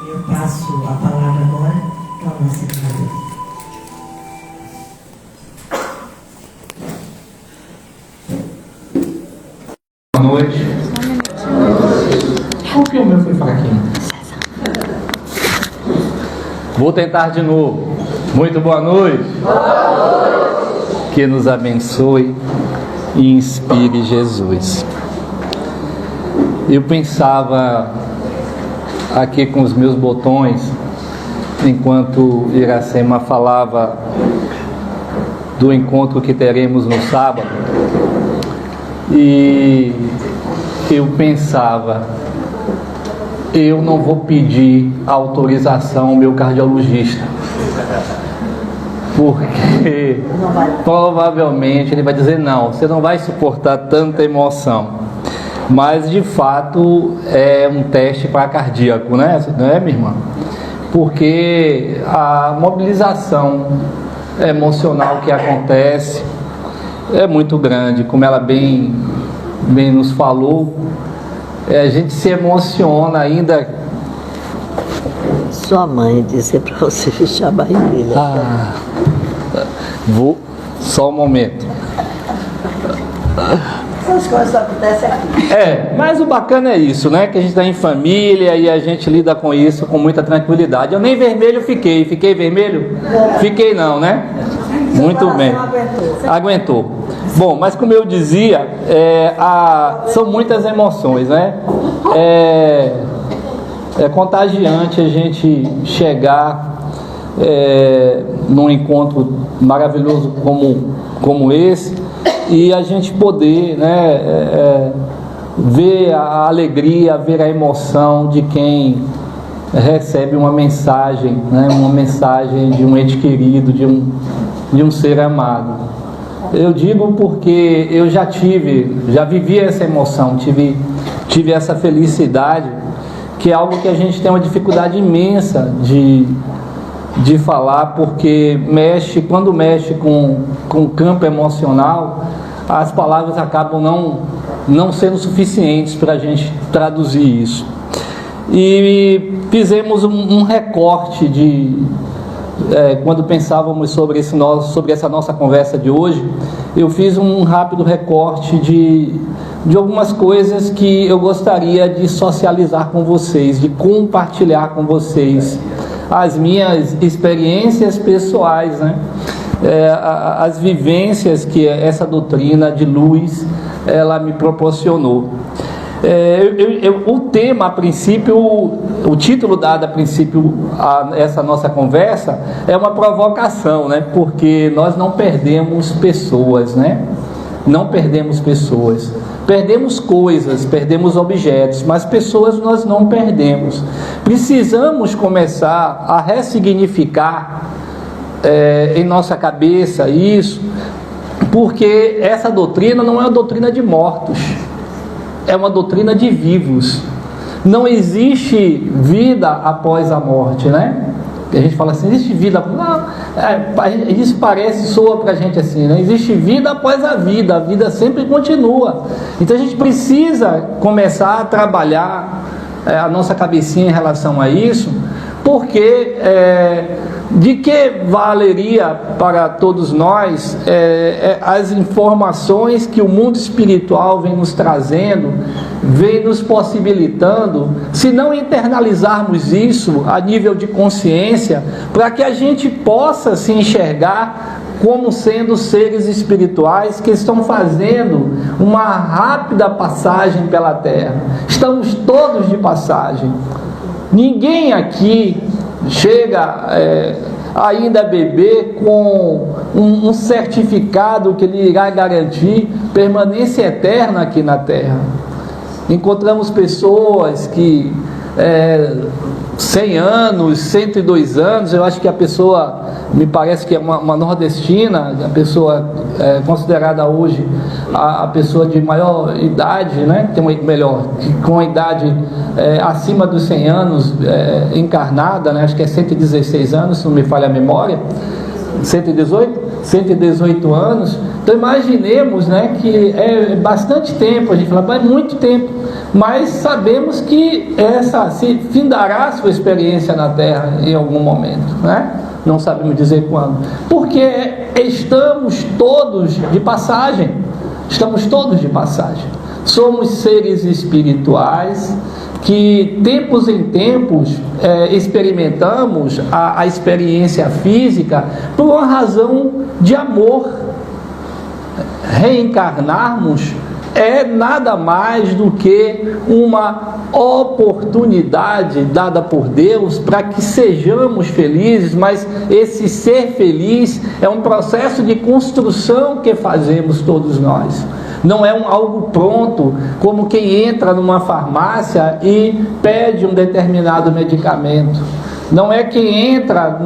Eu passo a palavra agora para a nossa irmã. Boa noite. Por que o meu foi fraquinho? Vou tentar de novo. Muito boa noite. Que nos abençoe e inspire Jesus. Eu pensava aqui com os meus botões, enquanto Iracema falava do encontro que teremos no sábado, e eu pensava, eu não vou pedir autorização ao meu cardiologista, porque provavelmente ele vai dizer: não, você não vai suportar tanta emoção. Mas de fato é um teste para cardíaco, né? Não é, minha irmã? Porque a mobilização emocional que acontece é muito grande, como ela bem nos falou. A gente se emociona ainda. Sua mãe disse para você fechar a barriguinha. Vou, só um momento. Essas coisas acontecem aqui. Mas o bacana é isso, né? Que a gente está em família e a gente lida com isso com muita tranquilidade. Eu nem vermelho fiquei. Fiquei vermelho? Fiquei não, né? Muito bem. Aguentou. Bom, mas como eu dizia, são muitas emoções, né? É contagiante a gente chegar num encontro maravilhoso como esse, e a gente poder, né, ver a alegria, ver a emoção de quem recebe uma mensagem, né, uma mensagem de um ente querido, de um ser amado. Eu digo porque eu já vivi essa emoção, tive essa felicidade, que é algo que a gente tem uma dificuldade imensa de falar, porque quando mexe com o campo emocional, as palavras acabam não sendo suficientes para a gente traduzir isso. E fizemos um recorte quando pensávamos sobre essa nossa conversa de hoje, eu fiz um rápido recorte de algumas coisas que eu gostaria de socializar com vocês, de compartilhar com vocês as minhas experiências pessoais, né? As vivências que essa doutrina de luz ela me proporcionou. O tema, a princípio, o título dado a princípio a essa nossa conversa é uma provocação, né? Porque nós não perdemos pessoas, né? Não perdemos pessoas. Perdemos coisas, perdemos objetos, mas pessoas nós não perdemos. Precisamos começar a ressignificar em nossa cabeça isso, porque essa doutrina não é uma doutrina de mortos, é uma doutrina de vivos. Não existe vida após a morte, né? A gente fala assim, existe vida... Não, isso soa pra gente assim, né? Existe vida após a vida sempre continua. Então a gente precisa começar a trabalhar a nossa cabecinha em relação a isso, porque de que valeria para todos nós as informações que o mundo espiritual vem nos trazendo, vem nos possibilitando, se não internalizarmos isso a nível de consciência, para que a gente possa se enxergar como sendo seres espirituais que estão fazendo uma rápida passagem pela Terra. Estamos todos de passagem. Ninguém aqui chega ainda a beber com um certificado que lhe irá garantir permanência eterna aqui na Terra. Encontramos pessoas que 100 anos, 102 anos, eu acho que a pessoa, me parece que é uma nordestina, a pessoa considerada hoje a pessoa de maior idade, né? Com a idade acima dos 100 anos, encarnada, né? Acho que é 116 anos, se não me falha a memória, 118 anos, Então imaginemos, né, que é bastante tempo, a gente fala, é muito tempo, mas sabemos que se findará a sua experiência na Terra em algum momento, né? Não sabemos dizer quando, porque estamos todos de passagem, somos seres espirituais que tempos em tempos experimentamos a experiência física por uma razão de amor. Reencarnarmos é nada mais do que uma oportunidade dada por Deus para que sejamos felizes, mas esse ser feliz é um processo de construção que fazemos todos nós. Não é algo pronto, como quem entra numa farmácia e pede um determinado medicamento. Não é quem entra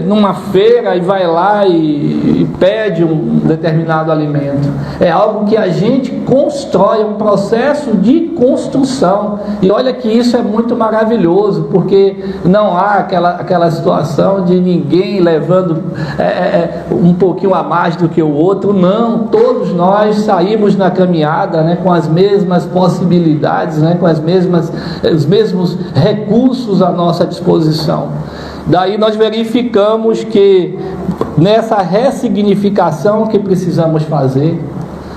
numa feira e vai lá e pede um determinado alimento. É algo que a gente constrói, é um processo de construção. E olha que isso é muito maravilhoso, porque não há aquela situação de ninguém levando um pouquinho a mais do que o outro. Não, todos nós saímos na caminhada, né, com as mesmas possibilidades, né, com os mesmos recursos à nossa disposição. Daí nós verificamos que nessa ressignificação que precisamos fazer,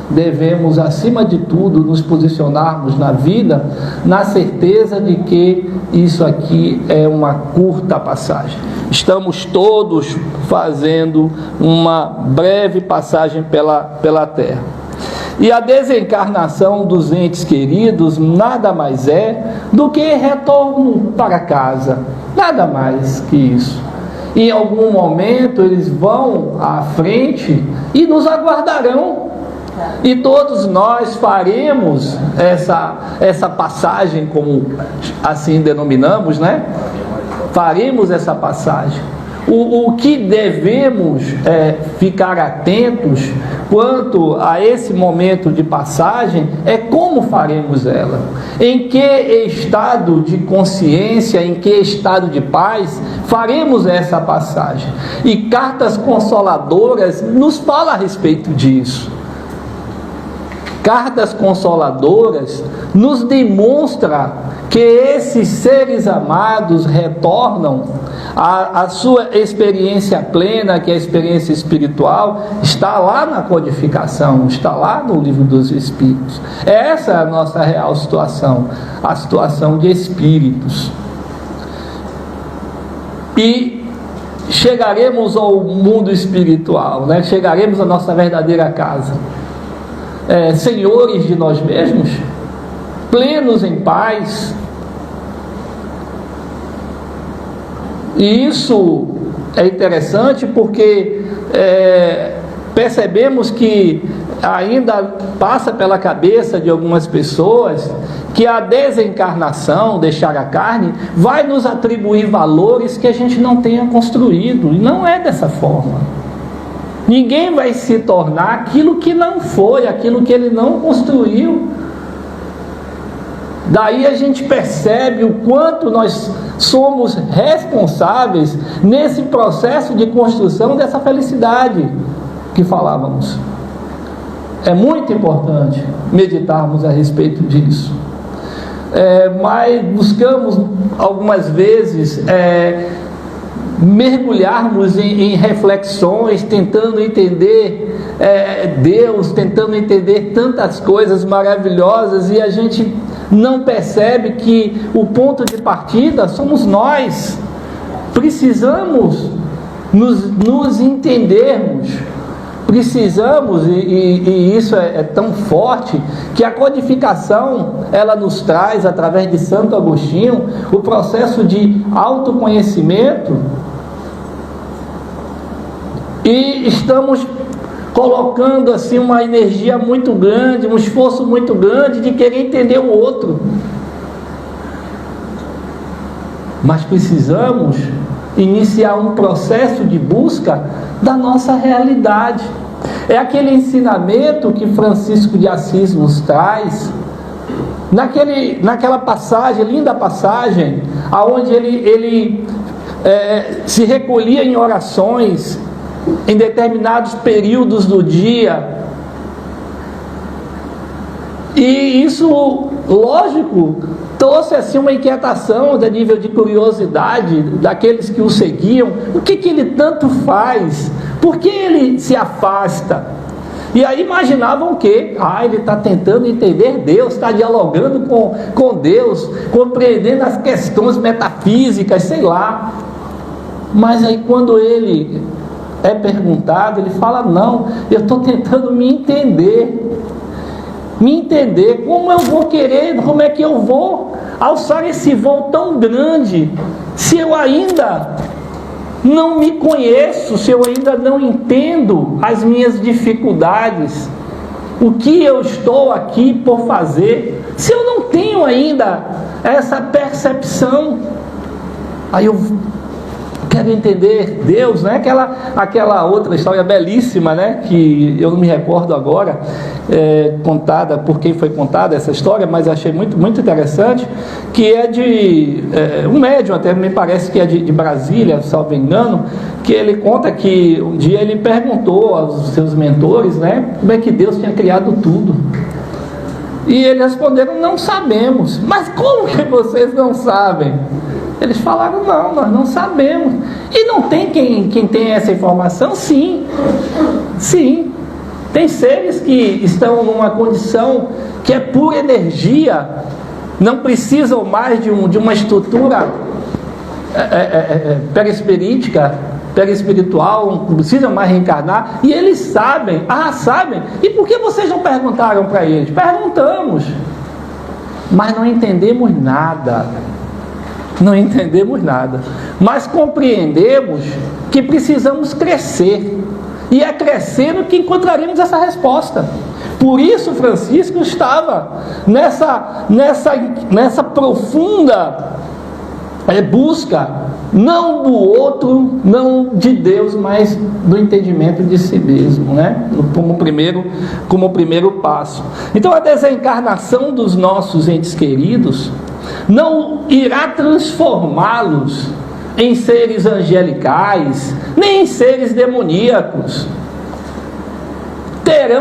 devemos, acima de tudo, nos posicionarmos na vida na certeza de que isso aqui é uma curta passagem. Estamos todos fazendo uma breve passagem pela Terra. E a desencarnação dos entes queridos nada mais é do que retorno para casa, nada mais que isso. Em algum momento eles vão à frente e nos aguardarão, e todos nós faremos essa passagem, como assim denominamos, né? Faremos essa passagem. O que devemos ficar atentos quanto a esse momento de passagem é como faremos ela, em que estado de consciência, em que estado de paz faremos essa passagem. E Cartas Consoladoras nos fala a respeito disso. Cartas Consoladoras nos demonstra que esses seres amados retornam à sua experiência plena, que é a experiência espiritual, está lá na codificação, está lá no Livro dos Espíritos. Essa é a nossa real situação, a situação de espíritos. E chegaremos ao mundo espiritual, né? Chegaremos à nossa verdadeira casa. Senhores de nós mesmos, plenos em paz. E isso é interessante porque percebemos que ainda passa pela cabeça de algumas pessoas que a desencarnação, deixar a carne, vai nos atribuir valores que a gente não tenha construído, e não é dessa forma. Ninguém vai se tornar aquilo que não foi, aquilo que ele não construiu. Daí a gente percebe o quanto nós somos responsáveis nesse processo de construção dessa felicidade que falávamos. É muito importante meditarmos a respeito disso. Mas buscamos algumas vezes mergulharmos em reflexões, tentando entender Deus, tentando entender tantas coisas maravilhosas, e a gente não percebe que o ponto de partida somos nós. Precisamos nos entendermos, precisamos, e isso é tão forte, que a codificação, ela nos traz, através de Santo Agostinho, o processo de autoconhecimento, e estamos colocando assim uma energia muito grande, um esforço muito grande de querer entender o outro. Mas precisamos iniciar um processo de busca da nossa realidade. É aquele ensinamento que Francisco de Assis nos traz, naquela passagem, linda passagem, aonde ele se recolhia em orações em determinados períodos do dia. E isso, lógico, trouxe assim uma inquietação a nível de curiosidade daqueles que o seguiam. O que ele tanto faz? Por que ele se afasta? E aí imaginavam que ele está tentando entender Deus, está dialogando com Deus, compreendendo as questões metafísicas, sei lá. Mas aí quando ele é perguntado, ele fala: não, eu estou tentando me entender, como eu vou querer, como é que eu vou alçar esse voo tão grande, se eu ainda não me conheço, se eu ainda não entendo as minhas dificuldades, o que eu estou aqui por fazer, se eu não tenho ainda essa percepção. Aí eu quero entender Deus, né? Aquela outra história belíssima, né? Que eu não me recordo agora, contada, por quem foi contada essa história, mas achei muito, muito interessante, que é de um médium, até me parece que é de Brasília, salvo engano, que ele conta que um dia ele perguntou aos seus mentores, né? Como é que Deus tinha criado tudo. E eles responderam: não sabemos. Mas como que vocês não sabem? Eles falaram: não, nós não sabemos. E não tem quem tem essa informação? Sim, tem seres que estão numa condição que é pura energia, não precisam mais de uma estrutura perispiritual, não precisam mais reencarnar, e eles sabem. Sabem. E por que vocês não perguntaram para eles? Perguntamos, mas não entendemos nada. Mas compreendemos que precisamos crescer, e é crescendo que encontraremos essa resposta. Por isso Francisco estava nessa profunda busca, não do outro, não de Deus, mas do entendimento de si mesmo, né? Como primeiro passo. Então a desencarnação dos nossos entes queridos não irá transformá-los em seres angelicais, nem em seres demoníacos.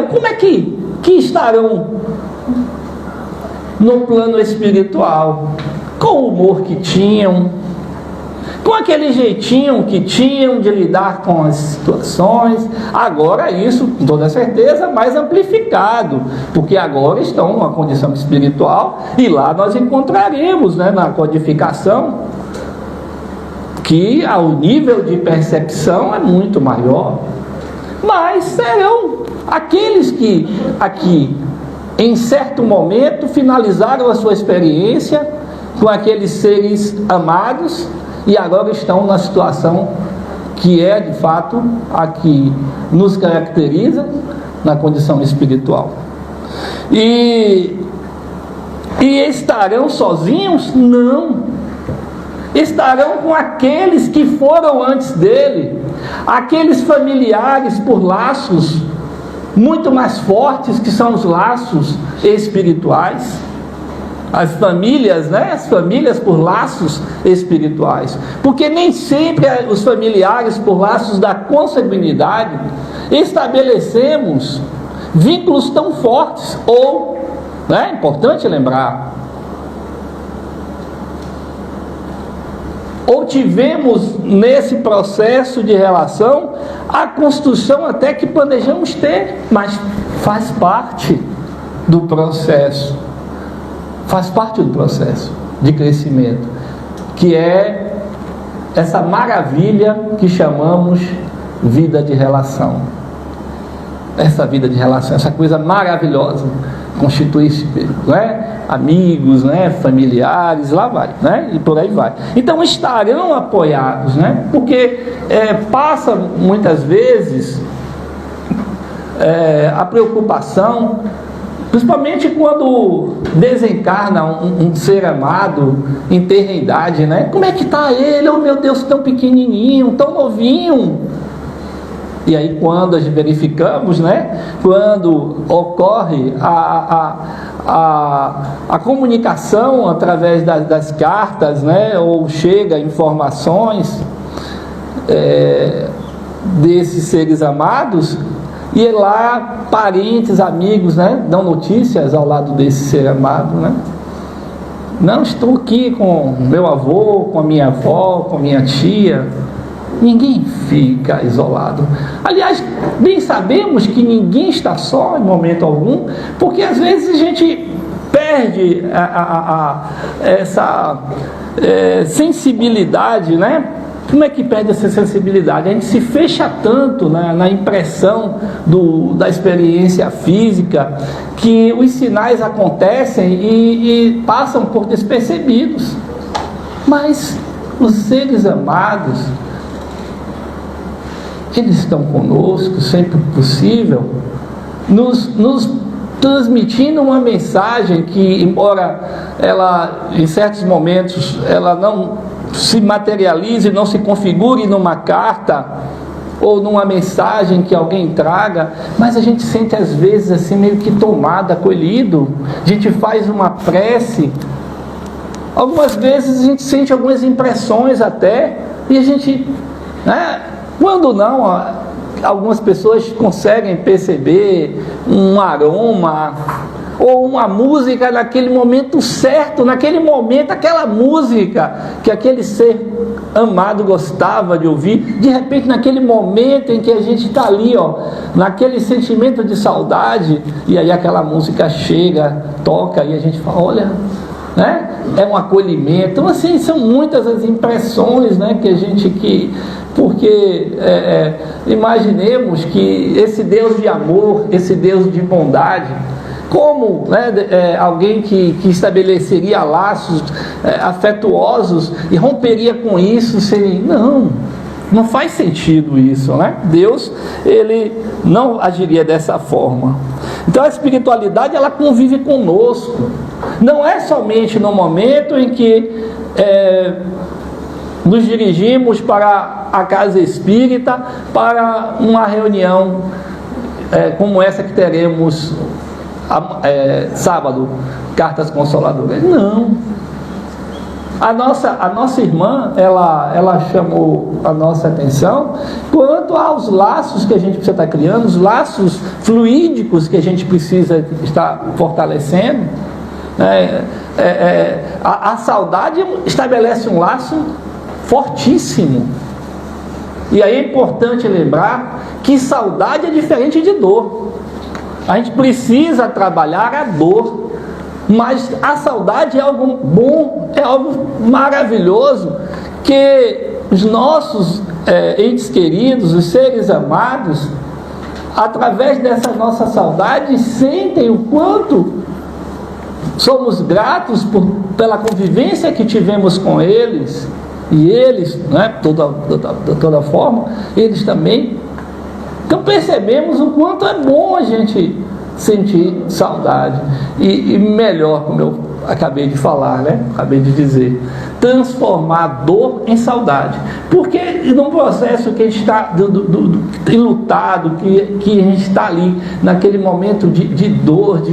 Como é que estarão no plano espiritual? Com o humor que tinham, com aquele jeitinho que tinham de lidar com as situações. Agora isso, com toda certeza, mais amplificado, porque agora estão numa condição espiritual, e lá nós encontraremos, né, na codificação, que o nível de percepção é muito maior. Mas serão aqueles que aqui, em certo momento, finalizaram a sua experiência com aqueles seres amados, e agora estão na situação que é de fato a que nos caracteriza na condição espiritual. E estarão sozinhos? Não. Estarão com aqueles que foram antes dele, aqueles familiares por laços muito mais fortes, que são os laços espirituais. As famílias, né? As famílias por laços espirituais, porque nem sempre os familiares por laços da consanguinidade estabelecemos vínculos tão fortes, ou, né? É importante lembrar, ou tivemos nesse processo de relação a construção até que planejamos ter, mas faz parte do processo. Faz parte do processo de crescimento, que é essa maravilha que chamamos vida de relação. Essa vida de relação, essa coisa maravilhosa, constitui-se, né, amigos, né, familiares, lá vai, né, e por aí vai. Então estarão apoiados, né, porque passa muitas vezes a preocupação, principalmente quando desencarna um ser amado em tenra idade, né? Como é que está ele? Oh meu Deus, tão pequenininho, tão novinho. E aí quando verificamos, né? Quando ocorre a comunicação através das cartas, né? Ou chega informações, desses seres amados, e lá parentes, amigos, né, dão notícias ao lado desse ser amado, né? Não, estou aqui com meu avô, com a minha avó, com a minha tia. Ninguém fica isolado. Aliás, bem sabemos que ninguém está só em momento algum, porque às vezes a gente perde essa sensibilidade, né? Como é que perde essa sensibilidade? A gente se fecha tanto na impressão da experiência física, que os sinais acontecem e passam por despercebidos. Mas os seres amados, eles estão conosco sempre que possível, nos transmitindo uma mensagem que, embora ela, em certos momentos, ela não se materialize, não se configure numa carta ou numa mensagem que alguém traga, mas a gente sente às vezes assim meio que tomado, acolhido. A gente faz uma prece, algumas vezes a gente sente algumas impressões até, e a gente, né, quando não, algumas pessoas conseguem perceber um aroma ou uma música naquele momento certo, naquele momento, aquela música que aquele ser amado gostava de ouvir, de repente naquele momento em que a gente está ali, naquele sentimento de saudade, e aí aquela música chega, toca, e a gente fala, olha, né? É um acolhimento. Então assim, são muitas as impressões, né, que a gente porque imaginemos que esse Deus de amor, esse Deus de bondade, como, né, alguém que estabeleceria laços afetuosos e romperia com isso sem... Não faz sentido isso, né? Deus, ele não agiria dessa forma. Então a espiritualidade, ela convive conosco. Não é somente no momento em que nos dirigimos para a casa espírita, para uma reunião como essa que teremos sábado, cartas consoladoras. Não. A nossa irmã, ela chamou a nossa atenção quanto aos laços que a gente precisa estar criando, os laços fluídicos que a gente precisa estar fortalecendo. A saudade estabelece um laço fortíssimo. E aí é importante lembrar que saudade é diferente de dor. A gente precisa trabalhar a dor, mas a saudade é algo bom, é algo maravilhoso, que os nossos entes queridos, os seres amados, através dessa nossa saudade, sentem o quanto somos gratos pela convivência que tivemos com eles, e eles, né, de toda forma, eles também. Então percebemos o quanto é bom a gente sentir saudade, e melhor, como eu acabei de falar, né? Acabei de dizer, transformar dor em saudade, porque num processo que a gente está enlutado, que a gente está ali naquele momento de dor,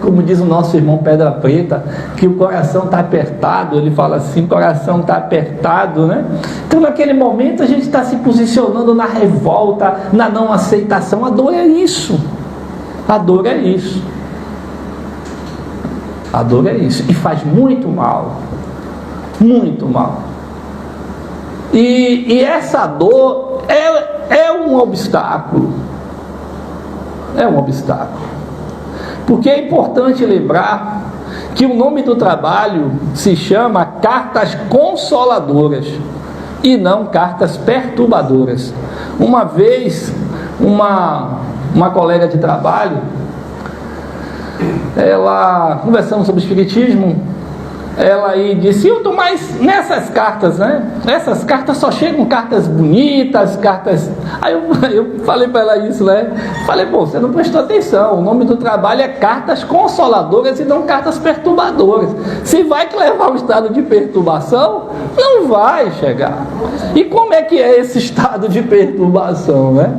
como diz o nosso irmão Pedra Preta, que o coração está apertado, ele fala assim, o coração está apertado, né? Então naquele momento a gente está se posicionando na revolta, na não aceitação. A dor é isso. A dor é isso. A dor é isso. E faz muito mal. Muito mal. E essa dor é um obstáculo. É um obstáculo. Porque é importante lembrar que o nome do trabalho se chama Cartas Consoladoras e não Cartas Perturbadoras. Uma vez, uma colega de trabalho, conversamos sobre espiritismo, ela aí disse, Hilton, mas nessas cartas, né? Essas cartas só chegam cartas bonitas, cartas... Aí eu falei para ela isso, né? Falei, pô, você não prestou atenção, o nome do trabalho é Cartas Consoladoras e não Cartas Perturbadoras. Se vai te levar ao estado de perturbação, não vai chegar. E como é que é esse estado de perturbação, né?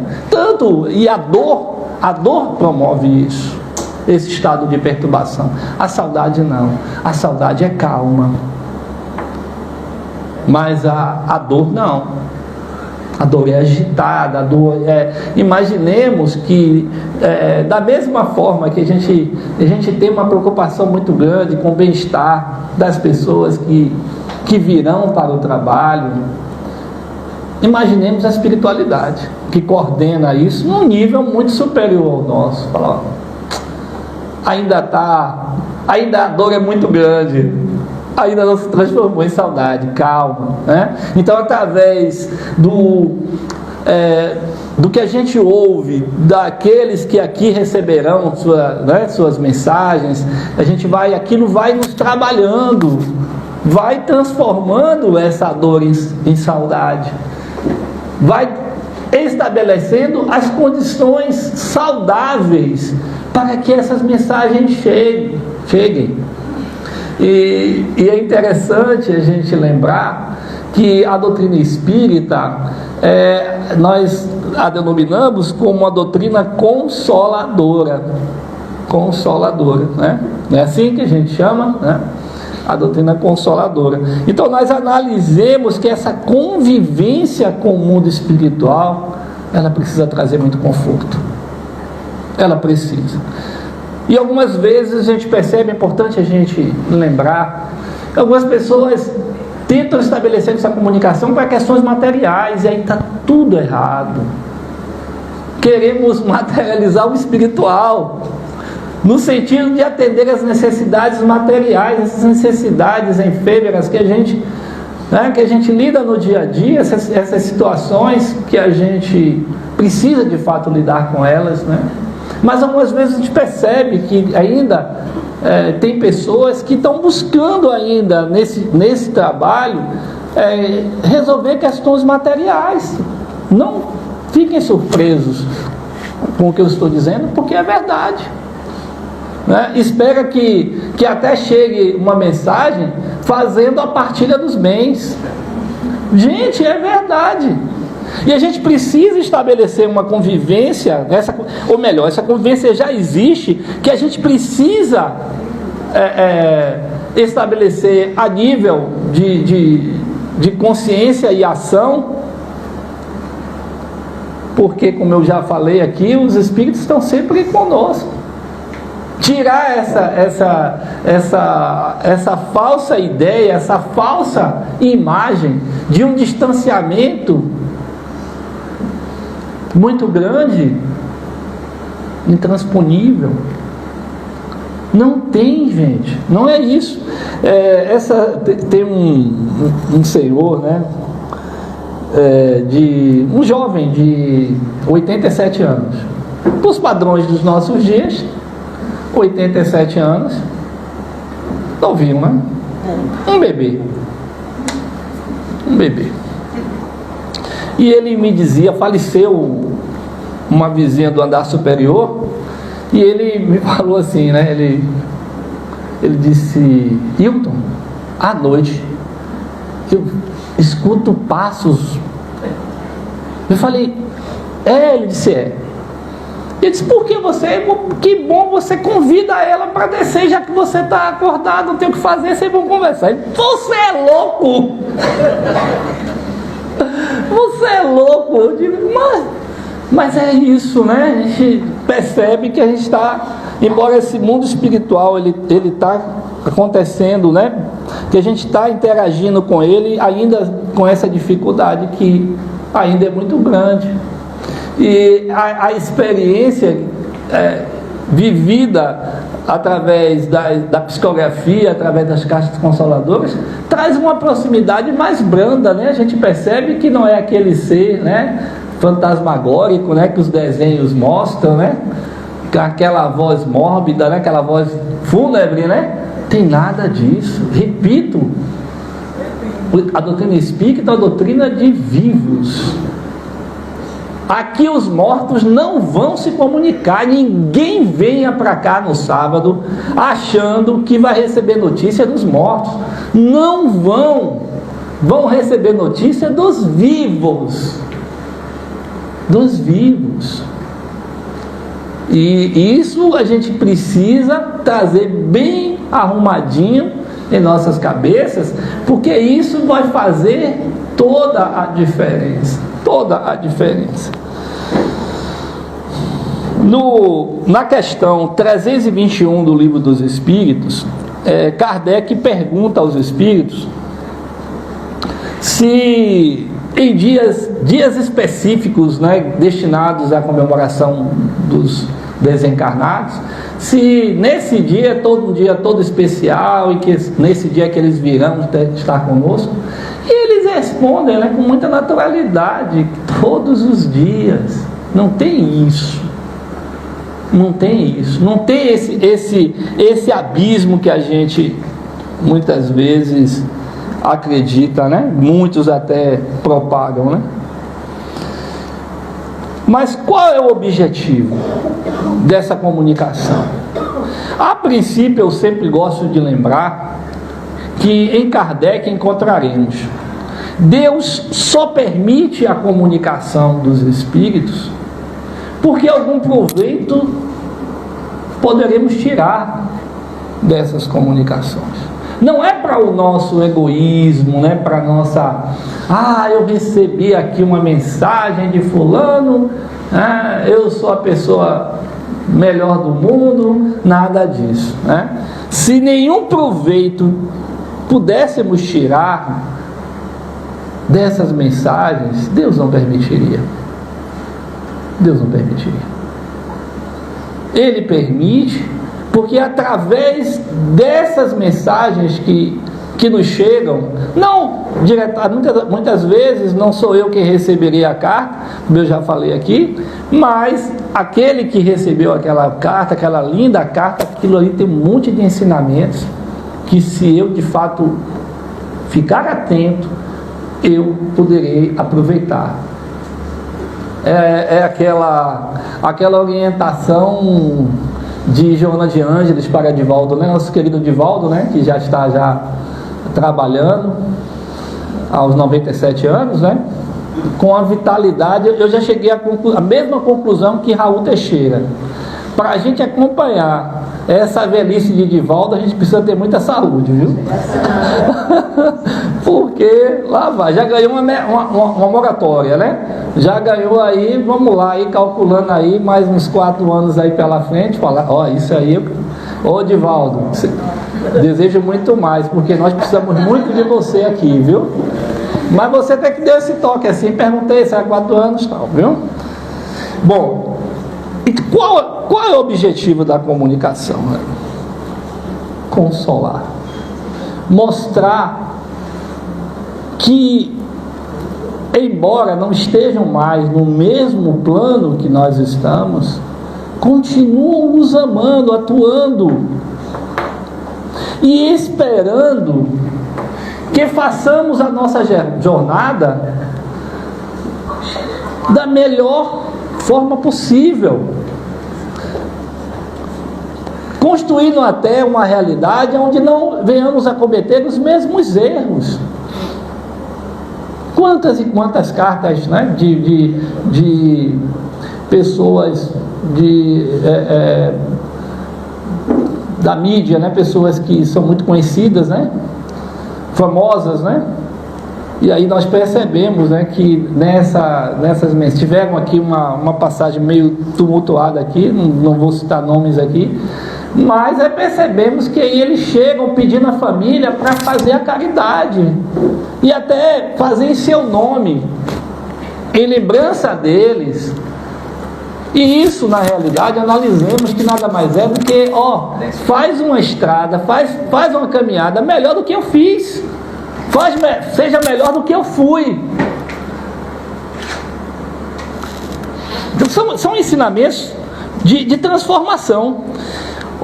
E a dor promove isso. Esse estado de perturbação. A saudade não. A saudade é calma. Mas a dor não. A dor é agitada, imaginemos que, da mesma forma que a gente tem uma preocupação muito grande com o bem-estar das pessoas que virão para o trabalho, imaginemos a espiritualidade, que coordena isso num nível muito superior ao nosso. Fala, ó, ainda a dor é muito grande, ainda não se transformou em saudade, calma, né? Então, através do que a gente ouve daqueles que aqui receberão suas mensagens, aquilo vai nos trabalhando, vai transformando essa dor em saudade, vai estabelecendo as condições saudáveis para que essas mensagens cheguem. E é interessante a gente lembrar que a doutrina espírita, nós a denominamos como uma doutrina consoladora, né? Não é assim que a gente chama, né? A doutrina consoladora. Então nós analisemos que essa convivência com o mundo espiritual, ela precisa trazer muito conforto. Ela precisa. E algumas vezes a gente percebe, é importante a gente lembrar, que algumas pessoas tentam estabelecer essa comunicação para questões materiais, e aí está tudo errado. Queremos materializar o espiritual, no sentido de atender às necessidades materiais, essas necessidades efêmeras que a gente lida no dia a dia, essas situações que a gente precisa de fato lidar com elas, né? Mas algumas vezes a gente percebe que ainda tem pessoas que estão buscando ainda nesse trabalho resolver questões materiais. Não fiquem surpresos com o que eu estou dizendo, porque é verdade, né? Espera que até chegue uma mensagem fazendo a partilha dos bens. Gente, é verdade. E a gente precisa estabelecer uma convivência, essa convivência já existe, que a gente precisa estabelecer a nível de consciência e ação, porque, como eu já falei aqui, os espíritos estão sempre conosco. Tirar essa falsa ideia, essa falsa imagem de um distanciamento muito grande, intransponível. Não tem, gente, não é isso. Tem um senhor, né, um jovem de 87 anos, os padrões dos nossos dias, 87 anos, novinho, né? Um bebê. E ele me dizia, faleceu uma vizinha do andar superior, e ele me falou assim, né? Ele disse: Hilton, à noite eu escuto passos. Eu falei: ele disse: Ele disse: por que que bom, você convida ela para descer, já que você está acordado, não tem o que fazer, vocês vão conversar. Ele: você é louco! Você é louco! Eu digo: mas é isso, né? A gente percebe que a gente está, embora esse mundo espiritual ele está acontecendo, né? Que a gente está interagindo com ele, ainda com essa dificuldade que ainda é muito grande. E a experiência vivida através da psicografia, através das cartas consoladoras, traz uma proximidade mais branda, né? A gente percebe que não é aquele ser, né, fantasmagórico, né, que os desenhos mostram, né? Aquela voz mórbida, né? Aquela voz fúnebre, né? Tem nada disso. Repito, a doutrina espírita é uma doutrina de vivos. Aqui os mortos não vão se comunicar. Ninguém venha para cá no sábado achando que vai receber notícia dos mortos. Não vão. Vão receber notícia dos vivos. Dos vivos. E isso a gente precisa trazer bem arrumadinho em nossas cabeças, porque isso vai fazer toda a diferença. toda a diferença. Na questão 321 do Livro dos Espíritos, Kardec pergunta aos espíritos se em dias específicos, né, destinados à comemoração dos desencarnados, se nesse dia todo um dia todo especial e que nesse dia que eles virão estar conosco, e eles respondem, né, com muita naturalidade: todos os dias. Não tem isso. Não tem isso. Não tem esse abismo que a gente muitas vezes acredita, né? Muitos até propagam, né? Mas qual é o objetivo dessa comunicação? A princípio, eu sempre gosto de lembrar que em Kardec encontraremos: Deus só permite a comunicação dos espíritos porque algum proveito poderemos tirar dessas comunicações. Não é para o nosso egoísmo, né? Para a nossa... eu recebi aqui uma mensagem de fulano, eu sou a pessoa melhor do mundo, nada disso, né? Se nenhum proveito pudéssemos tirar dessas mensagens, Deus não permitiria. Deus não permitiria. Ele permite porque através dessas mensagens que nos chegam, não muitas vezes não sou eu quem receberia a carta, como eu já falei aqui, mas aquele que recebeu aquela carta, aquela linda carta, aquilo ali tem um monte de ensinamentos que, se eu de fato ficar atento, eu poderei aproveitar. É aquela orientação de Joana de Ângeles para Divaldo, né? Nosso querido Divaldo, né? Que já está trabalhando aos 97 anos, né? Com a vitalidade. Eu já cheguei à mesma conclusão que Raul Teixeira. Para a gente acompanhar essa velhice de Divaldo, a gente precisa ter muita saúde, viu? Porque lá vai, já ganhou uma moratória, né? Já ganhou aí, vamos lá, aí calculando aí mais uns 4 anos aí pela frente, falar, isso aí, Divaldo, desejo muito mais, porque nós precisamos muito de você aqui, viu? Mas você tem que dar esse toque assim, perguntei se há 4 anos, tal, viu? Bom, qual é o objetivo da comunicação? Consolar, mostrar que, embora não estejam mais no mesmo plano que nós estamos, continuam nos amando, atuando e esperando que façamos a nossa jornada da melhor forma possível, construindo até uma realidade onde não venhamos a cometer os mesmos erros. Quantas e quantas cartas, né, de pessoas da mídia, né, pessoas que são muito conhecidas, né, famosas, né? E aí nós percebemos, né, que nessas mensagens tiveram aqui uma passagem meio tumultuada aqui, não vou citar nomes aqui, mas percebemos que aí eles chegam pedindo à família para fazer a caridade e até fazer em seu nome, em lembrança deles. E isso, na realidade, analisemos que nada mais é do que, faz uma estrada, faz uma caminhada melhor do que eu fiz, seja melhor do que eu fui. Então, são ensinamentos de transformação.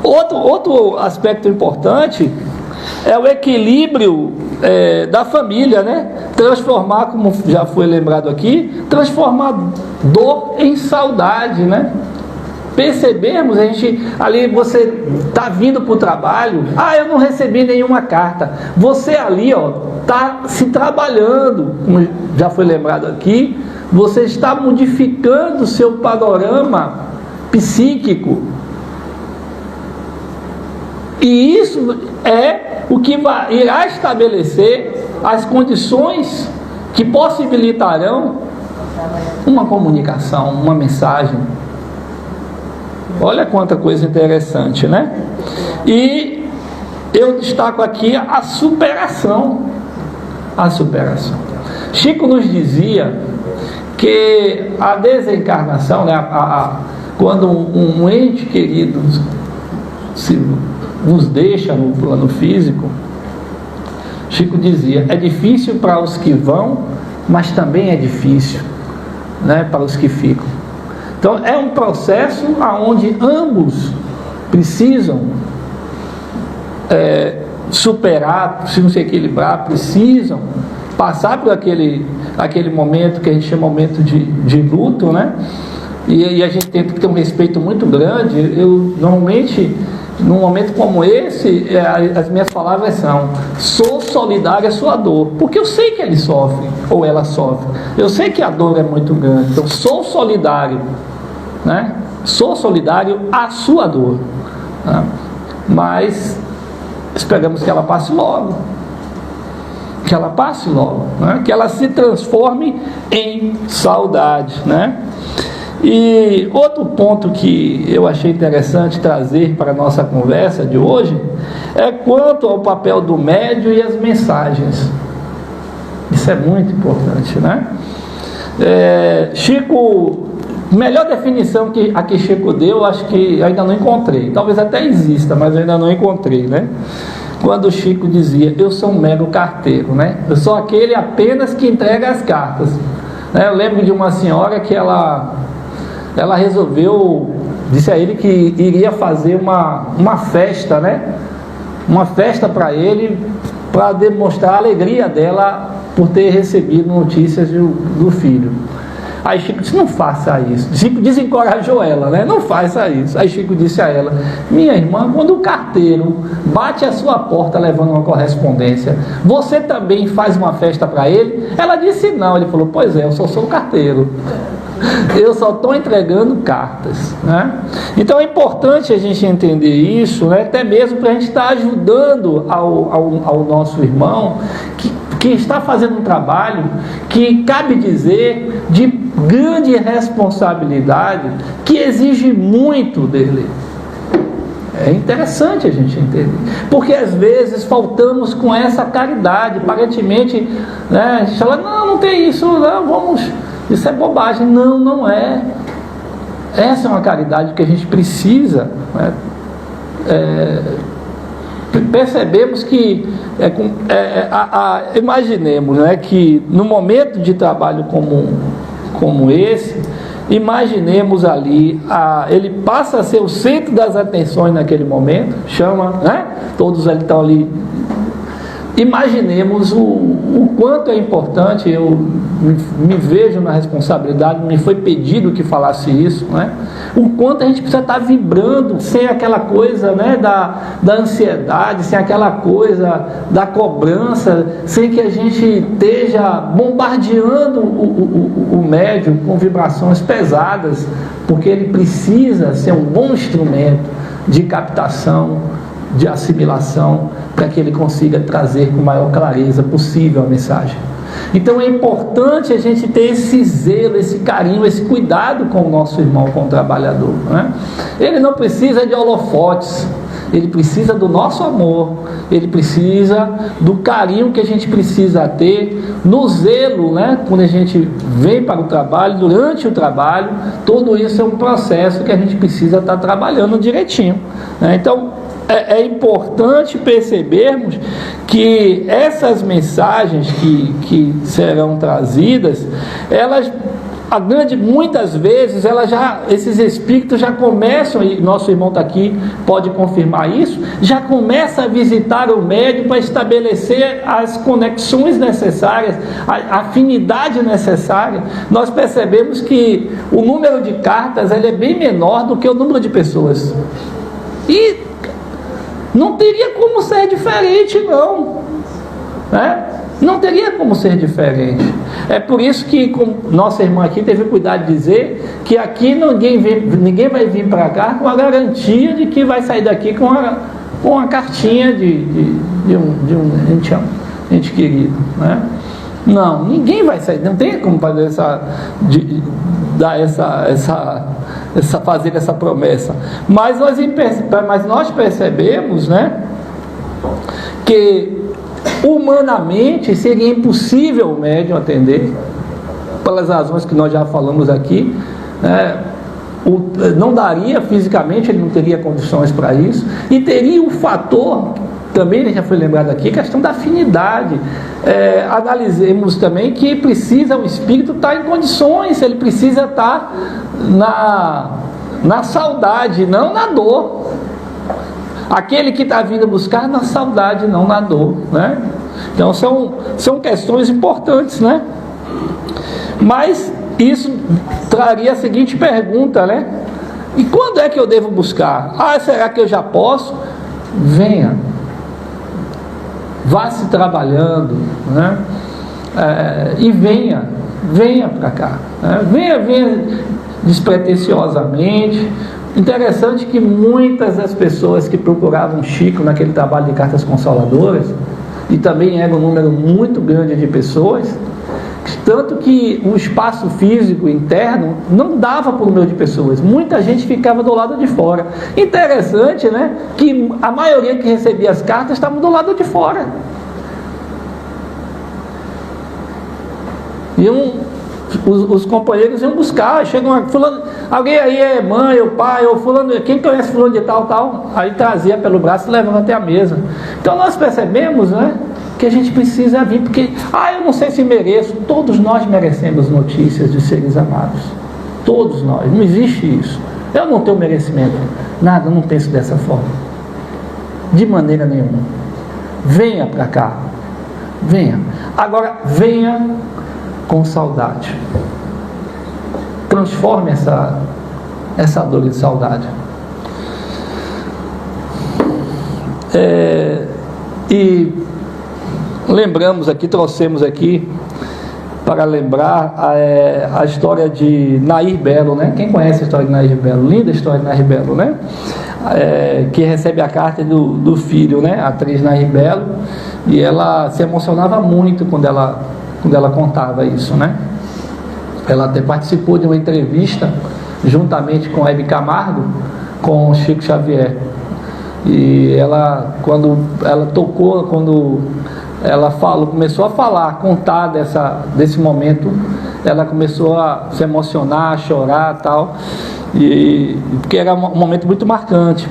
Outro aspecto importante é o equilíbrio da família, né? Transformar, como já foi lembrado aqui, transformar dor em saudade, né? Percebermos, ali você está vindo para o trabalho, eu não recebi nenhuma carta, você ali está se trabalhando, como já foi lembrado aqui, você está modificando o seu panorama psíquico, e isso é o que irá estabelecer as condições que possibilitarão uma comunicação, uma mensagem. Olha quanta coisa interessante, né? E eu destaco aqui a superação. A superação. Chico nos dizia que a desencarnação, né, quando um ente querido nos deixa no plano físico, Chico dizia, é difícil para os que vão, mas também é difícil, né, para os que ficam. Então é um processo onde ambos precisam superar, precisam se equilibrar, precisam passar por aquele momento que a gente chama momento de luto, né? E a gente tem que ter um respeito muito grande. Eu normalmente, num momento como esse, as minhas palavras são: sou solidário à sua dor, porque eu sei que ele sofre ou ela sofre, eu sei que a dor é muito grande, então sou solidário, né? Sou solidário à sua dor, né? Mas esperamos que ela passe logo, né? Que ela se transforme em saudade, né? E outro ponto que eu achei interessante trazer para a nossa conversa de hoje é quanto ao papel do médium e as mensagens. Isso é muito importante, né? Chico, melhor definição que a que Chico deu, acho que ainda não encontrei. Talvez até exista, mas eu ainda não encontrei, né? Quando Chico dizia, eu sou um mero carteiro, né? Eu sou aquele apenas que entrega as cartas, né? Eu lembro de uma senhora que ela resolveu, disse a ele que iria fazer uma festa, né? Uma festa para ele, para demonstrar a alegria dela por ter recebido notícias do filho. Aí Chico disse, não faça isso. Chico desencorajou ela, né? Não faça isso. Aí Chico disse a ela, minha irmã, quando o carteiro bate a sua porta levando uma correspondência, você também faz uma festa para ele? Ela disse não. Ele falou, pois é, eu só sou o carteiro. Eu só estou entregando cartas, né? Então é importante a gente entender isso, né? Até mesmo para a gente estar ajudando ao nosso irmão que está fazendo um trabalho que, cabe dizer, de grande responsabilidade, que exige muito dele. É interessante a gente entender, porque às vezes faltamos com essa caridade, aparentemente, né? A gente fala, não tem isso, não, vamos... Isso é bobagem. Não, não é. Essa é uma caridade que a gente precisa, né? Percebemos que imaginemos, né, que no momento de trabalho como esse, imaginemos ali, ele passa a ser o centro das atenções naquele momento, chama, né? Todos ali estão ali. Imaginemos o quanto é importante. Eu me vejo na responsabilidade, me foi pedido que falasse isso, né? O quanto a gente precisa estar vibrando, sem aquela coisa, né, da ansiedade, sem aquela coisa da cobrança, sem que a gente esteja bombardeando o médium com vibrações pesadas, porque ele precisa ser um bom instrumento de captação, de assimilação, para que ele consiga trazer com maior clareza possível a mensagem. Então é importante a gente ter esse zelo, esse carinho, esse cuidado com o nosso irmão, com o trabalhador, né? Ele não precisa de holofotes, ele precisa do nosso amor, ele precisa do carinho que a gente precisa ter, no zelo, né? Quando a gente vem para o trabalho, durante o trabalho, tudo isso é um processo que a gente precisa estar trabalhando direitinho, né? Então é importante percebermos que essas mensagens que serão trazidas, elas, muitas vezes, esses espíritos já começam, e nosso irmão está aqui, pode confirmar isso, já começa a visitar o médium para estabelecer as conexões necessárias, a afinidade necessária. Nós percebemos que o número de cartas é bem menor do que o número de pessoas. E não teria como ser diferente, não, né? Não teria como ser diferente. É por isso que nossa irmã aqui teve cuidado de dizer que aqui ninguém vai vir para cá com a garantia de que vai sair daqui com uma cartinha de um ente querido, né? Não, ninguém vai sair, não tem como fazer fazer essa promessa. Mas nós percebemos, né, que humanamente seria impossível o médium atender, pelas razões que nós já falamos aqui, né? Não daria fisicamente, ele não teria condições para isso, e teria o fator, também já foi lembrado aqui, a questão da afinidade. Analisemos também que o espírito estar em condições, ele precisa estar na saudade, não na dor. Aquele que está vindo buscar na saudade, não na dor, né? Então são questões importantes, né? Mas isso traria a seguinte pergunta, né? E quando é que eu devo buscar? Será que eu já posso? Venha, vá se trabalhando, né? E venha para cá, né? Venha despretensiosamente. Interessante que muitas das pessoas que procuravam Chico naquele trabalho de cartas consoladoras, e também era um número muito grande de pessoas, tanto que o espaço físico interno não dava para o número de pessoas, muita gente ficava do lado de fora. Interessante, né, que a maioria que recebia as cartas estavam do lado de fora. Os companheiros iam buscar, chegam fulano, alguém aí é mãe ou pai ou fulano, quem conhece fulano de tal, aí trazia pelo braço e levava até a mesa. Então nós percebemos, né, que a gente precisa vir, porque eu não sei se mereço. Todos nós merecemos notícias de seres amados, todos nós, não existe isso. Eu não tenho merecimento, nada, não penso dessa forma, de maneira nenhuma. Venha para cá, venha. Agora venha com saudade. Transforme essa dor de saudade. E lembramos aqui, trouxemos aqui para lembrar a história de Nair Belo, né? Quem conhece a história de Nair Belo? Linda história de Nair Belo, né? Que recebe a carta do filho, né? A atriz Nair Belo, e ela se emocionava muito quando ela contava isso, né? Ela até participou de uma entrevista juntamente com Hebe Camargo, com Chico Xavier. E quando ela começou a falar, a contar desse momento, ela começou a se emocionar, a chorar, tal, porque era um momento muito marcante,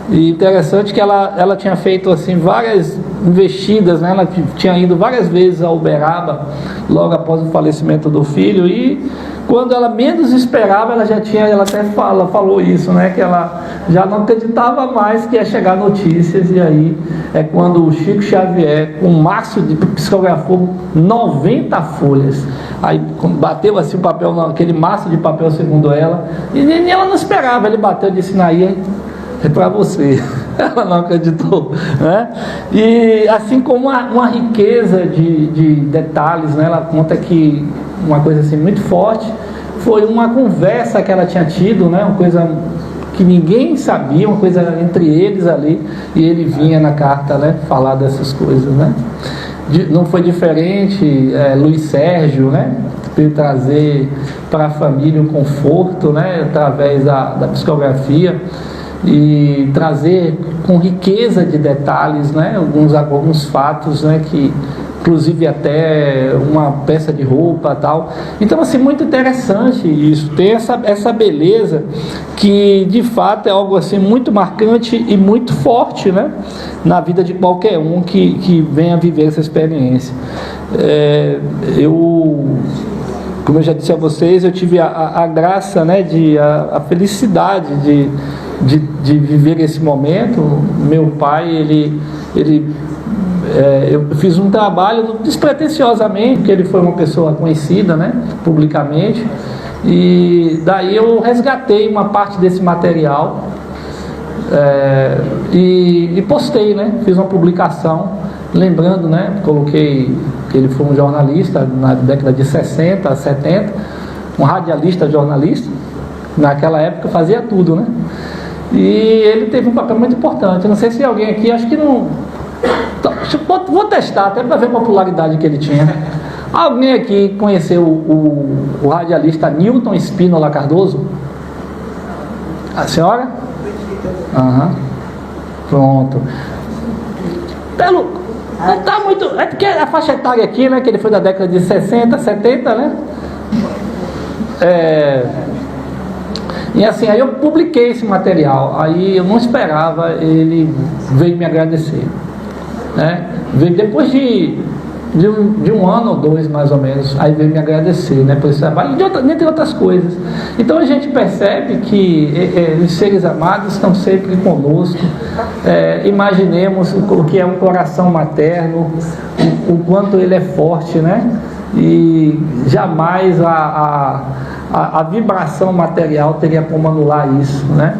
e interessante que ela tinha feito assim várias investidas, né? Ela tinha ido várias vezes a Uberaba logo após o falecimento do filho, e quando ela menos esperava, ela até falou isso, né? Que ela já não acreditava mais que ia chegar notícias. E aí é quando o Chico Xavier, com um maço psicografou 90 folhas, aí bateu assim o papel, aquele maço de papel, segundo ela, e ela não esperava. Ele bateu e disse: Nair, é para você. Ela não acreditou, né? E assim como uma riqueza de detalhes, né? Ela conta que uma coisa assim muito forte foi uma conversa que ela tinha tido, né? Uma coisa que ninguém sabia, uma coisa entre eles ali, e ele vinha na carta, né, falar dessas coisas, né? Não foi diferente Luiz Sérgio, né? Para trazer para a família um conforto, né? Através da psicografia, e trazer com riqueza de detalhes, né? Alguns fatos, né? Que inclusive até uma peça de roupa, tal. Então, assim, muito interessante isso, tem essa beleza que de fato é algo assim muito marcante e muito forte, né, na vida de qualquer um que venha viver essa experiência. Como eu já disse a vocês, eu tive a graça, né, a felicidade de viver esse momento. Meu pai, eu fiz um trabalho despretensiosamente, porque ele foi uma pessoa conhecida, né, publicamente, e daí eu resgatei uma parte desse material e postei, né, fiz uma publicação, lembrando, né, coloquei que ele foi um jornalista na década de 60, 70, um radialista, jornalista, naquela época fazia tudo, né, e ele teve um papel muito importante. Não sei se alguém aqui, acho que não Então, vou testar até para ver a popularidade que ele tinha. Alguém aqui conheceu o radialista Newton Espínola Cardoso? A senhora? Aham. Pronto. Não está muito. É porque a faixa etária aqui, né? Que ele foi da década de 60, 70, né? E assim, aí eu publiquei esse material. Aí eu não esperava, ele veio me agradecer, né? Veio depois de um ano ou dois, mais ou menos, aí veio me agradecer, né, por esse trabalho, entre outras coisas. Então a gente percebe que os seres amados estão sempre conosco. Imaginemos o que é um coração materno, o quanto ele é forte, né? E jamais a vibração material teria como anular isso, né?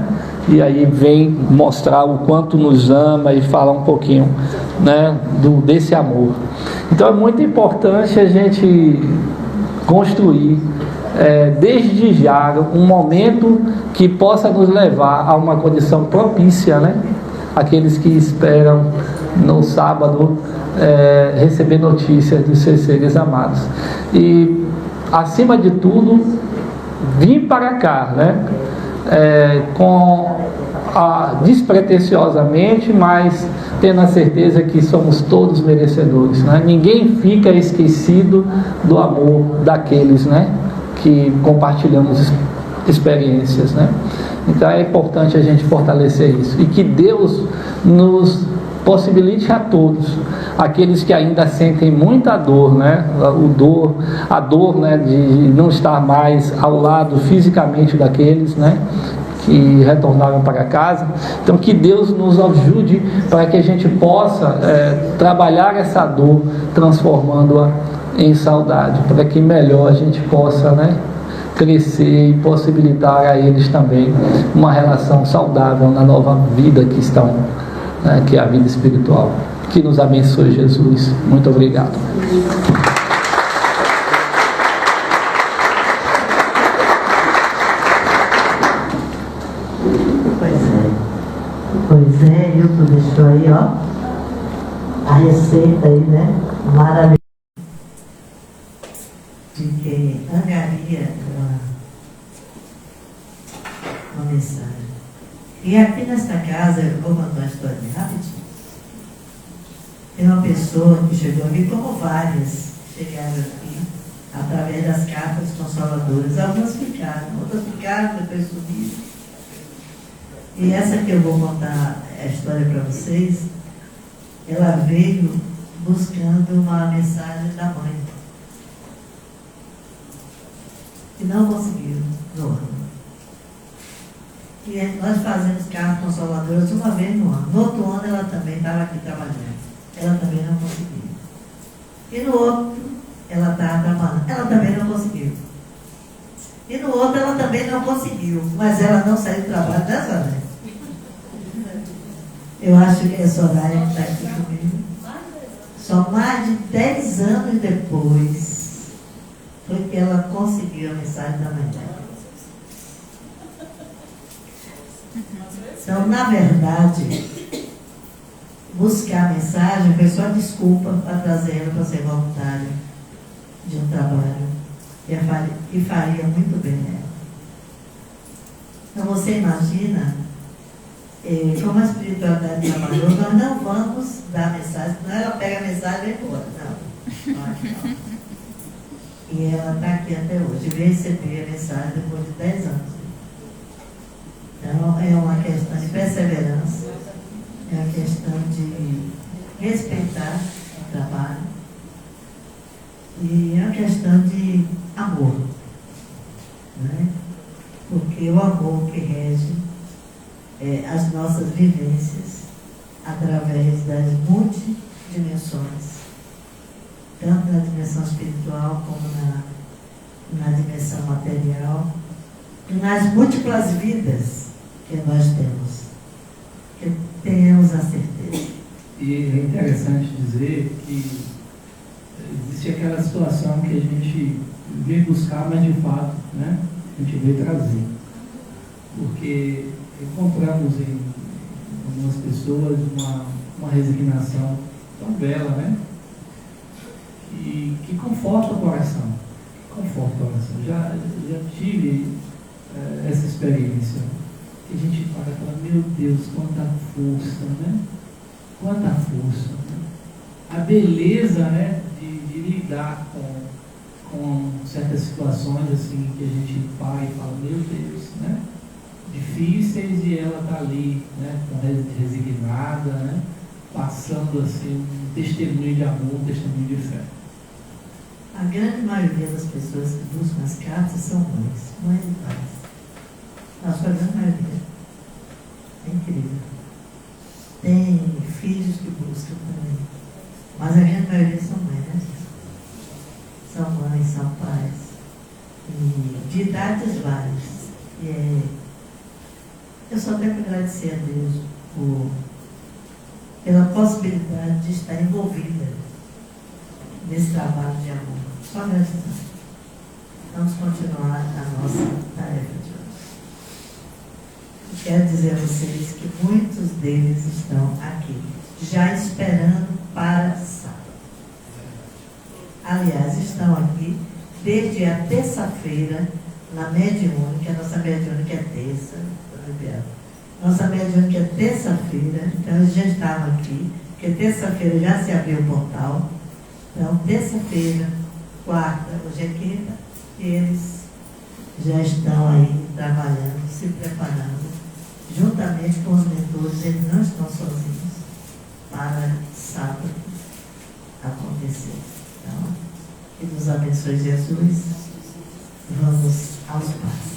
E aí vem mostrar o quanto nos ama e falar um pouquinho, né, desse amor. Então é muito importante a gente construir desde já um momento que possa nos levar a uma condição propícia, né? Aqueles que esperam no sábado receber notícias dos seus seres amados. E acima de tudo, vir para cá, né? Despretensiosamente, mas tendo a certeza que somos todos merecedores, né? Ninguém fica esquecido do amor daqueles, né, que compartilhamos experiências, né? Então é importante a gente fortalecer isso e que Deus nos possibilite a todos, aqueles que ainda sentem muita dor, né? A dor, né, de não estar mais ao lado fisicamente daqueles, né, que retornaram para casa. Então que Deus nos ajude para que a gente possa trabalhar essa dor, transformando-a em saudade, para que melhor a gente possa, né, crescer e possibilitar a eles também uma relação saudável na nova vida que estão, né, que é a vida espiritual. Que nos abençoe, Jesus. Muito obrigado. Pois é, Hilton deixou aí, ó, a receita aí, né? Maravilhosa. De que angaria uma mensagem. E aqui nesta casa, eu vou contar uma história bem rapidinho. Tem uma pessoa que chegou aqui, como várias chegaram aqui, através das cartas consoladoras. Algumas ficaram, outras ficaram, depois subiram. E essa que eu vou contar a história para vocês, ela veio buscando uma mensagem da mãe. E não conseguiu no ano. E nós fazemos cartas consoladoras uma vez no ano. No outro ano ela também estava aqui trabalhando. Ela também não conseguiu. E no outro ela estava trabalhando. Ela também não conseguiu. E no outro ela também não conseguiu. Mas ela não saiu do trabalho dessa vez. Eu acho que é Soraya que está aqui comigo. Só mais de 10 anos depois foi que ela conseguiu a mensagem da mãe dela. Então, na verdade, buscar a mensagem foi só desculpa para trazer ela para ser voluntária de um trabalho que faria muito bem nela. Então, você imagina como a espiritualidade trabalhou, nós não vamos dar mensagem, não ela pega a mensagem e vai embora, não. E ela está aqui até hoje, veio receber a mensagem depois de 10 anos. Então, é uma questão de perseverança, é uma questão de respeitar o trabalho e é uma questão de amor, né? Porque o amor que rege as nossas vivências através das multidimensões, tanto na dimensão espiritual como na dimensão material, e nas múltiplas vidas que nós temos, que tenhamos a certeza. E é interessante dizer que existe aquela situação que a gente veio buscar, mas de fato, né, a gente veio trazer. Porque encontramos em algumas pessoas uma resignação tão bela, né? Que conforta o coração. Conforta o coração. Já tive essa experiência. Que a gente para e fala, meu Deus, quanta força, né? Quanta força. Né? A beleza, né, de lidar com certas situações assim que a gente para e fala, meu Deus, né? Difíceis, e ela está ali, né, resignada, né, passando assim um testemunho de amor, um testemunho de fé. A grande maioria das pessoas que buscam as cartas são mães e pais. A sua grande maioria. É incrível. Tem filhos que buscam também, mas a grande maioria são mães, né? São mães, são pais, e de idades várias. Eu só tenho que agradecer a Deus pela possibilidade de estar envolvida nesse trabalho de amor. Só gratidão. Vamos continuar a nossa tarefa de hoje. Quero dizer a vocês que muitos deles estão aqui, já esperando para sábado. Aliás, estão aqui desde a terça-feira, na mediúnica. Nossa mediúnica é terça. Nossa mediúnica é terça-feira, então eles já estavam aqui, porque terça-feira já se abriu o portal. Então, terça-feira, quarta, hoje é quinta, e eles já estão aí trabalhando, se preparando, juntamente com os mentores. Eles não estão sozinhos para sábado acontecer. Então, que nos abençoe Jesus. Vamos aos passos.